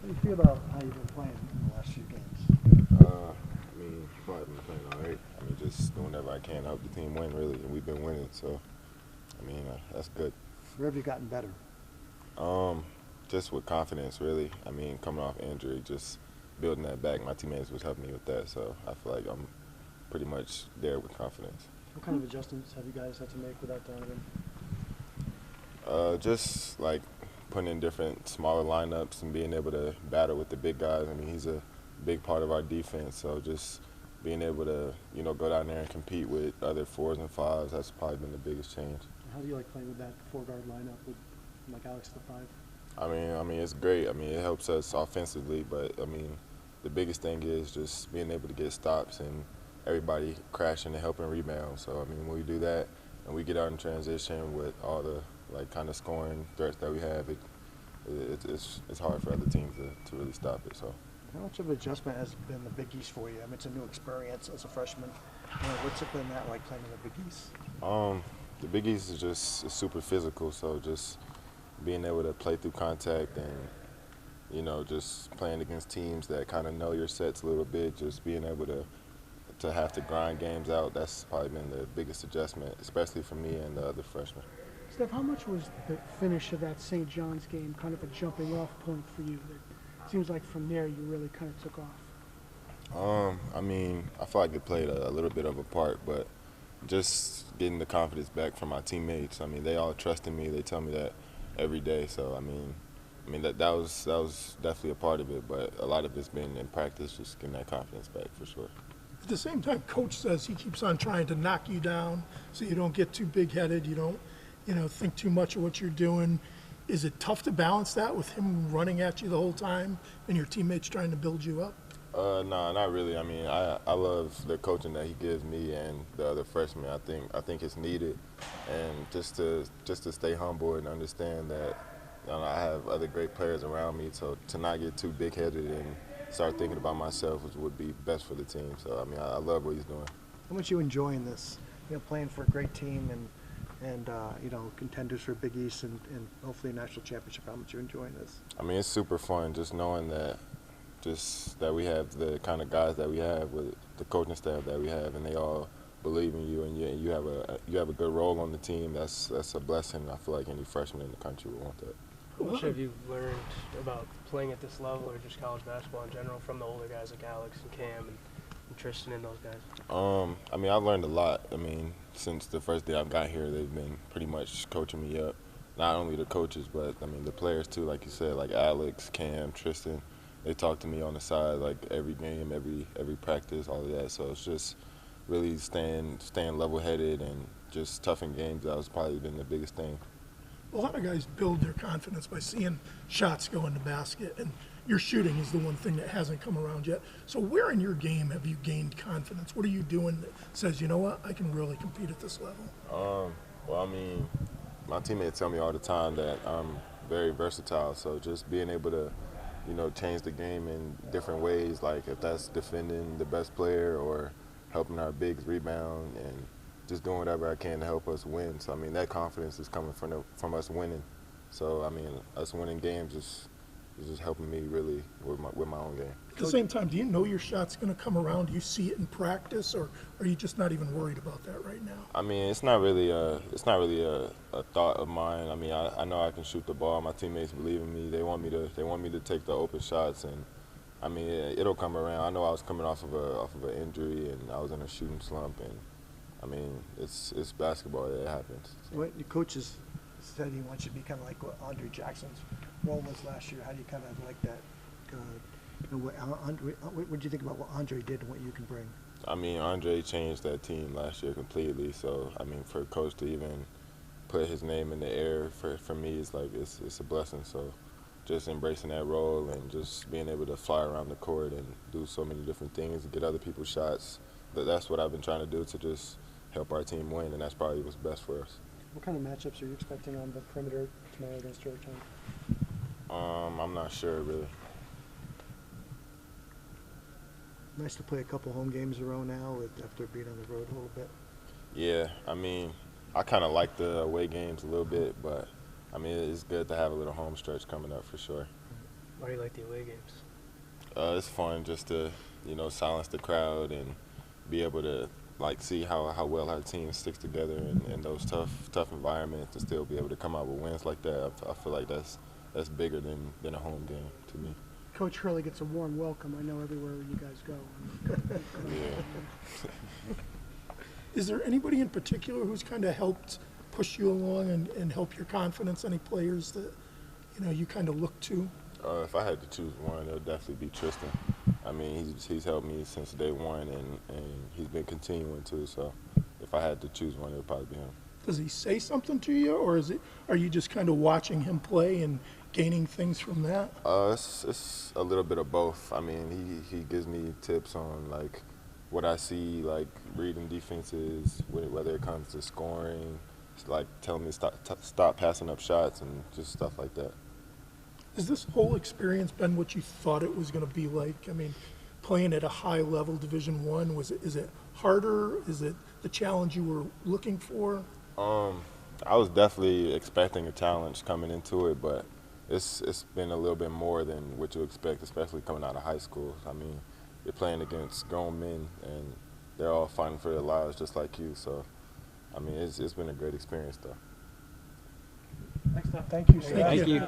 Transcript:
do you feel about how you've been playing in the last few games? I mean, probably been playing all right. I mean, just doing whatever I can to help the team win, really, and we've been winning. So, I mean, that's good. Where have you gotten better? Um, just with confidence, really. I mean, coming off injury, just building that back. My teammates was helping me with that, so I feel like I'm pretty much there with confidence. What kind of adjustments have you guys had to make without Donovan? Just like putting in different smaller lineups and being able to battle with the big guys. I mean, he's a big part of our defense, so just being able to, go down there and compete with other fours and fives, that's probably been the biggest change. How do you like playing with that four-guard lineup with like Alex at the five? I mean, it's great. I mean, it helps us offensively, but I mean, the biggest thing is just being able to get stops and everybody crashing and helping rebound. So I mean, when we do that and we get out in transition with all the kind of scoring threats that we have, it's hard for other teams to really stop it. So. How much of an adjustment has been the Big East for you? I mean, it's a new experience as a freshman. What's it been that like playing in the Big East? The Big East is just super physical, so just being able to play through contact and, just playing against teams that kind of know your sets a little bit, just being able to have to grind games out, that's probably been the biggest adjustment, especially for me and the other freshmen. Steph, how much was the finish of that St. John's game kind of a jumping off point for you? It seems like from there you really kind of took off. I mean, I feel like it played a little bit of a part, but just getting the confidence back from my teammates. I mean, they all trust in me. They tell me that every day. So I mean that was definitely a part of it, but a lot of it's been in practice, just getting that confidence back for sure. At the same time, Coach says he keeps on trying to knock you down so you don't get too big-headed, you don't, think too much of what you're doing. Is it tough to balance that with him running at you the whole time and your teammates trying to build you up? No, not really. I mean, I love the coaching that he gives me and the other freshmen. I think it's needed, and just to stay humble and understand that I have other great players around me. So to not get too big-headed and start thinking about myself would be best for the team. So I mean, I love what he's doing. How much are you enjoying this? Playing for a great team and contenders for Big East and hopefully a national championship. How much are you enjoying this? I mean, it's super fun just knowing that we have the kind of guys that we have with the coaching staff that we have, and they all believe in you, and you have a good role on the team. That's a blessing. I feel like any freshman in the country would want that. How much have you learned about playing at this level or just college basketball in general from the older guys like Alex and Cam and Tristan and those guys? I mean, I've learned a lot. I mean, since the first day I've got here, they've been pretty much coaching me up. Not only the coaches, but I mean the players too. Like you said, like Alex, Cam, Tristan. They talk to me on the side like every game, every practice, all of that. So it's just really staying level-headed and just toughing games out has probably been the biggest thing. A lot of guys build their confidence by seeing shots go in the basket, and your shooting is the one thing that hasn't come around yet. So where in your game have you gained confidence? What are you doing that says, you know what, I can really compete at this level? Well, I mean, my teammates tell me all the time that I'm very versatile. So just being able to, change the game in different ways, like if that's defending the best player or helping our bigs rebound and just doing whatever I can to help us win. So, I mean, that confidence is coming from us winning. So, I mean, us winning games is just helping me really with my own game. At the same time, do you know your shot's going to come around? Do you see it in practice, or are you just not even worried about that right now? I mean, it's not really a thought of mine. I mean, I know I can shoot the ball. My teammates believe in me. They want me to take the open shots, and I mean, it'll come around. I know I was coming off of an injury, and I was in a shooting slump, and I mean, it's basketball. It happens. So. What your coaches said he wants you to be kind of like what Andre Jackson's role was last year. How do you kind of like that? What do you think about what Andre did and what you can bring? I mean, Andre changed that team last year completely. So, I mean, for a coach to even put his name in the air for me is like it's a blessing. So, just embracing that role and just being able to fly around the court and do so many different things and get other people's shots. That's what I've been trying to do to just help our team win, and that's probably what's best for us. What kind of matchups are you expecting on the perimeter tomorrow against Georgetown? I'm not sure, really. Nice to play a couple home games in a row now after being on the road a little bit. Yeah, I mean, I kind of like the away games a little bit, but, I mean, it's good to have a little home stretch coming up for sure. Why do you like the away games? It's fun just to, you know, silence the crowd and be able to like see how well our team sticks together in those tough environments and still be able to come out with wins like that. I feel like that's bigger than a home game to me. Coach Hurley gets a warm welcome, I know, everywhere you guys go. Yeah. Is there anybody in particular who's kind of helped push you along and help your confidence? Any players that, you know, you kind of look to? If I had to choose one, it would definitely be Tristan. I mean, he's helped me since day one, and he's been continuing to. So if I had to choose one, it would probably be him. Does he say something to you, or are you just kind of watching him play and gaining things from that? It's a little bit of both. I mean, he gives me tips on like what I see, like reading defenses, whether it comes to scoring, like telling me stop passing up shots and just stuff like that. Has this whole experience been what you thought it was going to be like? I mean, playing at a high level, Division I, is it harder? Is it the challenge you were looking for? I was definitely expecting a challenge coming into it, but it's been a little bit more than what you expect, especially coming out of high school. I mean, you're playing against grown men, and they're all fighting for their lives just like you. So, I mean, it's been a great experience, though. Thank you, Steph. Thank you. Appreciate it.